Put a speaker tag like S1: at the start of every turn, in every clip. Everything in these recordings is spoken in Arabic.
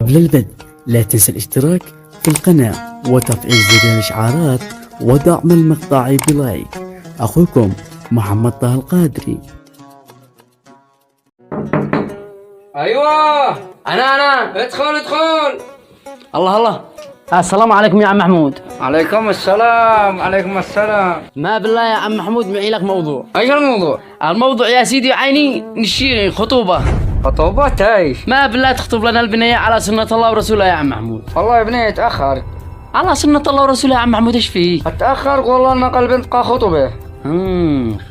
S1: قبل البدء لا تنسى الاشتراك في القناة وتفعيل زر الإشعارات ودعم المقطع بلايك. أخوكم محمد طه القادري.
S2: ايوه انا ادخل.
S3: الله السلام عليكم يا عم محمود.
S2: عليكم السلام.
S3: ما بالله يا عم محمود معي لك موضوع.
S2: ايش الموضوع؟
S3: الموضوع يا سيدي عيني نشيري خطوبة.
S2: خطوبة ايش؟
S3: ما بالله تخطب لنا البنية على سنة الله ورسوله يا عم محمود.
S2: والله يا ابني اتأخر.
S3: على سنة الله ورسوله يا عم محمود ايش فيه؟
S2: اتأخر والله نقل بنت خطبة.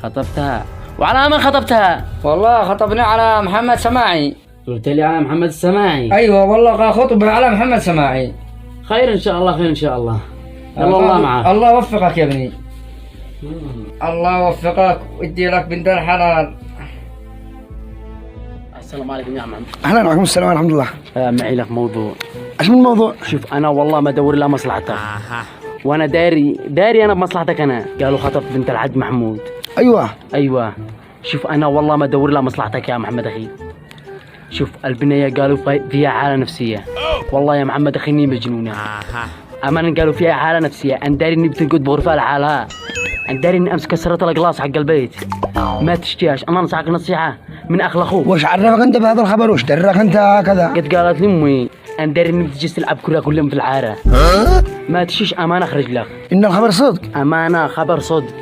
S3: خطبتها. وعلى من خطبتها؟
S2: والله خطبني على محمد سماعي.
S3: قلت لي على محمد السماعي.
S2: ايوه والله خطبة على محمد سماعي.
S3: خير ان شاء الله يلا الله معك.
S2: الله يوفقك يا ابني. الله يوفقك ويدي لك بنت الحلال.
S3: السلام عليكم يا عم محمود.
S4: اهلا وعليكم السلام ورحمه الله.
S3: معي لك موضوع.
S4: ايش من الموضوع؟
S3: شوف انا والله ما ادور لها مصلحتك. وانا داري انا بمصلحتك. انا قالوا خطب بنت الحاج محمود. ايوه شوف انا والله ما ادور لها مصلحتك يا محمد اخي. شوف البنية قالوا فيها حالة نفسية. والله يا محمد اخي اني مجنونة. امانة قالوا فيها حالة نفسية. انا داري اني بتنقد بغرفة لحالها. انا داري اني امس كسرت القلاص حق البيت. ما تشتيهاش. انا انصحك نصيحة من اخ لاخوك.
S4: وش عرفك انت بهذا الخبر؟ وش درك انت هكذا؟
S3: قد قالت لي امي انا داري اني بتجلس تلعب كرة كل يوم في العارة. ما تشيش امانة اخرج لك.
S4: ان الخبر صدق؟
S3: امانة خبر صدق.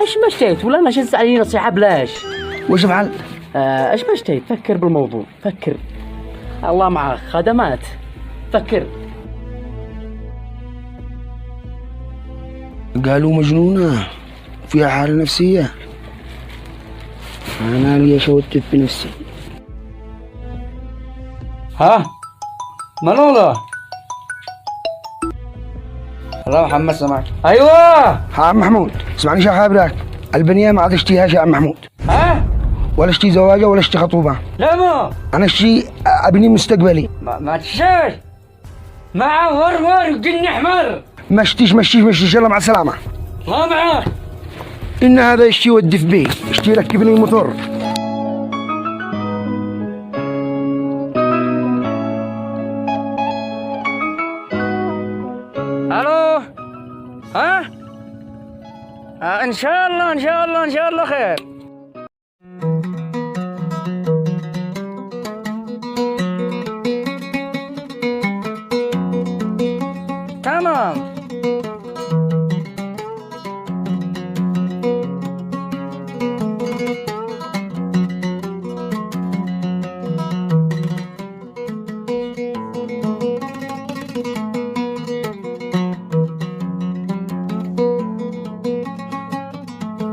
S3: ايش ما اشتيت ولا انا شلت علي نصيحة بلاش.
S4: وش فعل؟
S3: ايش ما اشتيت. فكر بالموضوع. فكر الله معك. خدمات. فكر.
S4: قالوا مجنونة فيها حالة نفسية. انا لي شوتت بنفسي.
S2: ها منوضة. الله محمد سماعي. ايوه
S4: ها عم محمود اسمعني شو خابرك. البنية ما عاد اشتيهاش يا عم محمود.
S2: ها
S4: ولا اشتي زواجه ولا اشتي خطوبة.
S2: لا ما
S4: انا اشتي ابني مستقبلي.
S2: ما تشتيش معه ور وجني حمر.
S4: ما اشتيش يلا مع السلامة.
S2: الله معاك.
S4: ان هذا اشتي ودي في بيه. اشتي يركبني الموتور.
S2: الو ها ان شاء الله خير. تمام.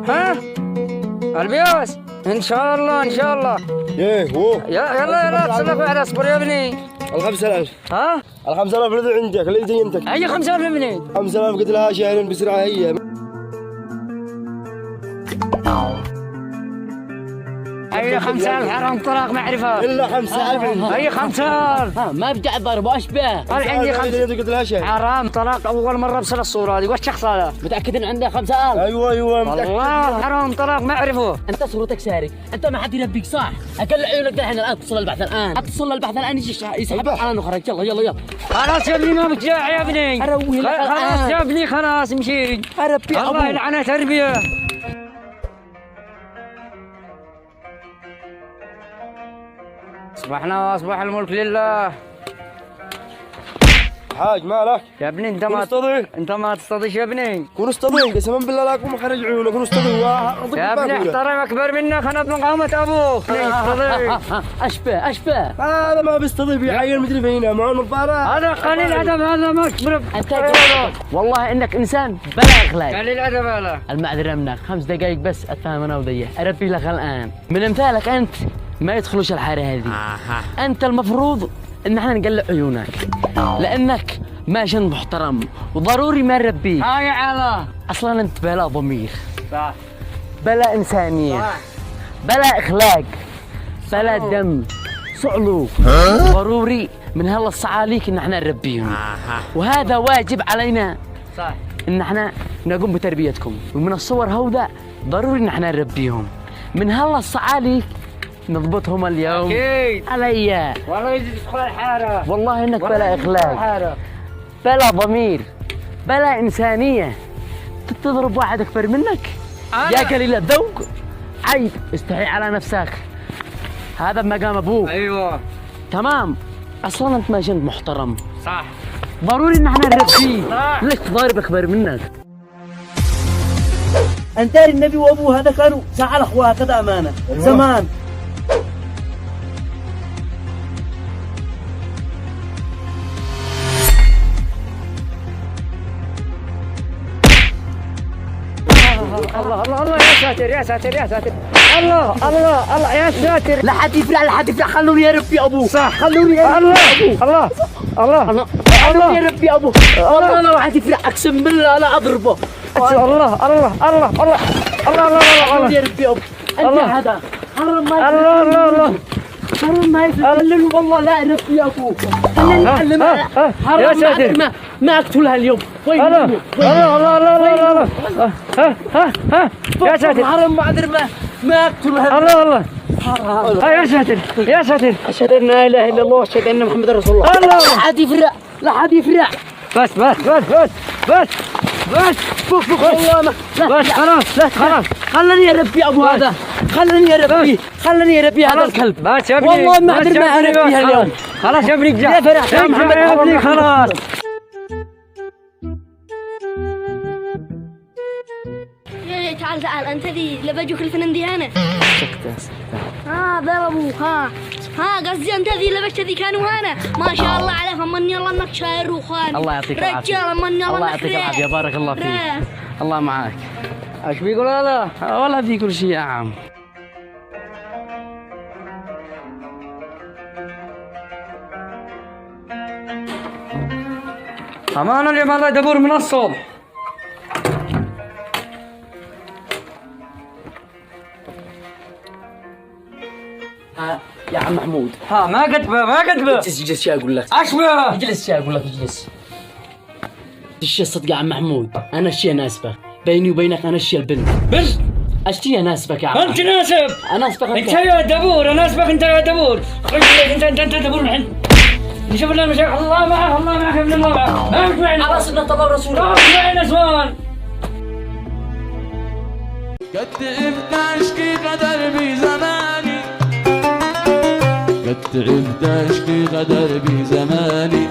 S2: ها البياس ان شاء الله
S4: ايه هو
S2: يلا تصرف واحد. اصبر يا ابني.
S4: 5000.
S2: ها
S4: 5000 الذي عندك اللي زينتك.
S2: اي 5000 يا ابني.
S4: 5000 قلت لها شهرين بسرعة هي.
S2: اي 5000 حرام طلاق معرفة.
S4: الا 5000 عندك.
S2: اي 5000.
S3: ما بدي ضرب واشبه.
S2: انا عندي 5000
S4: قلت لها شهر.
S2: حرام طلاق اول مرة ارسل الصورة هذه. وش شخص هذا؟
S3: متأكد ان عنده 5000؟
S4: ايوه
S2: والله حرام طلاق ما اعرفه.
S3: انت صورتك سارق. انت ما حد يربيك صح. اقل عيونك الحين الان. اتصل البحث الان يجي يسحبك على نخرج. يلا
S2: خلاص يا ابني ما بتجاع يا ابني.
S3: اروي لك
S2: خلاص يا ابني خلاص مشي.
S3: اربي
S2: الله يلعنه تربية. اصبحنا واصبح الملك لله.
S4: حاج مالك
S2: يا ابني انت ما تستضيش يا ابني.
S4: كون استضيف قسما بالله لا اكون مخرج عيونك. كون استضيف
S2: يا ابني احترم اكبر منك. انا ابن قامة ابوك.
S3: اشبه
S4: هذا ما بيستضيف يعين مدري فينا معه نظارة.
S2: هذا قليل ادب. هذا ما كبر.
S3: انت والله انك انسان بلا اخلاق.
S2: قليل ادب. هذا
S3: المعذرة منك. 5 دقائق بس اتفاهم انا وذيه. اربي لك الان. من امثالك انت ما يدخلوش الحارة هذه. انت المفروض ان احنا نقلع عيونك لانك ماشي محترم وضروري ما نربيك.
S2: يا علا
S3: اصلا انت بلا ضمير.
S2: صح.
S3: بلا انسانية.
S2: صح.
S3: بلا اخلاق. بلا دم. صعلوك. ضروري من هلا الصعاليك ان احنا نربيهم. وهذا واجب علينا.
S2: صح.
S3: ان احنا نقوم بتربيتكم. ومن الصور هوذا ضروري ان احنا نربيهم. من هلا الصعاليك نضبطهم اليوم.
S2: اكيد
S3: عليا
S2: والله يجي تدخل الحاره.
S3: والله انك
S2: والله
S3: بلا
S2: يجي
S3: اخلاق،
S2: تدخل الحارة.
S3: بلا ضمير، بلا انسانيه. تضرب واحد اكبر منك يا قليل الذوق. عيب، استحي على نفسك. هذا بمقام ابوك.
S2: ايوه
S3: تمام. اصلا انت ما جنت محترم،
S2: صح.
S3: ضروري ان احنا نربيه.
S2: صح.
S3: ليش تضارب اكبر منك؟
S1: أنت النبي وأبوه هذا كانوا زعل أخوها كذا أمانة زمان.
S2: الله الله الله يا ساتر يا ساتر يا ساتر. الله الله الله يا ساتر.
S3: لا حد يفرع، لا حد يفرع. خلوني يربي ابوه.
S2: صح.
S3: خلوني يربي
S2: الله
S3: ابوه.
S2: الله الله
S3: خلوني يربي ابوه. والله لو واحد يفرع اقسم بالله لا اضربه.
S2: الله الله الله الله الله الله
S3: خلوني
S2: الله
S3: يربي ابوه. انت هذا حرام ما
S2: الله الله الله.
S3: حرام ما يفعل. والله لا يربي ابوه. خليني اعلمه. حرام
S2: يا ساتر.
S3: ما اقتلها اليوم. وين
S2: الله الله الله الله الله الله. ها يا ساتر.
S3: حرام ما ادري ما اقتلها.
S2: الله الله. يا ساتر يا ساتر.
S3: اشهد ان لا اله الا الله واشهد ان محمد رسول الله.
S2: الله.
S3: لا حد يفرع، لا حد يفرع.
S2: بس بس بس بس بس بس
S3: فوق والله ما
S2: بس خلاص
S3: لا
S2: خلاص.
S3: خلني يربي ابو هذا. خلني يربي، خلني يربي هذا الكلب.
S2: بس يا ابني.
S3: والله ما
S2: بس
S3: ادري
S2: يا
S3: ما
S2: ابني.
S3: اربيها
S2: خلاص.
S3: اليوم.
S2: خلاص يا ابني اقجع.
S3: يا فرح يا محمد
S2: يا ابني خلاص.
S5: تعال تعال انت ذي لبجوك الفنندي هنا. ضربوك. قصدي انت ذي لبشت ذي كانوا هنا. ما شاء الله عليك. من يلا انك شاعر وخان.
S3: الله يعطيك العافيه.
S5: رجال من يلا
S3: الله
S5: انك
S3: يعطيك العافيه. بارك الله فيك.
S5: راس.
S3: الله معك.
S2: ايش بيقول هذا؟
S3: ولا في كل شيء يا عم.
S2: امانه اليوم هذا دبور من الصبح.
S3: يا عم محمود
S2: ها ما كتبه ما كتبه.
S3: اجلس شي اقول لك.
S2: اشبه.
S3: اجلس شي اقول لك. اجلس. الشيء صدق يا عم محمود، انا الشيء ناسبك. بيني وبينك انا الشيء البنت.
S2: بس
S3: اشتي ناسبك يا عم.
S2: انت ناسب.
S3: انا اسبك
S2: انت يا دبور. انا اسبك انت يا دبور. انت دبور الحين. نشوف لنا مشاكل. الله معه الله معك يا ابن الله معه. ما مسمعنا.
S3: على سنة الله ورسوله.
S2: ما مسمعنا سؤال.
S6: تعبت اشكي قدر بزماني، قد تعبت اشكي قدر بزماني.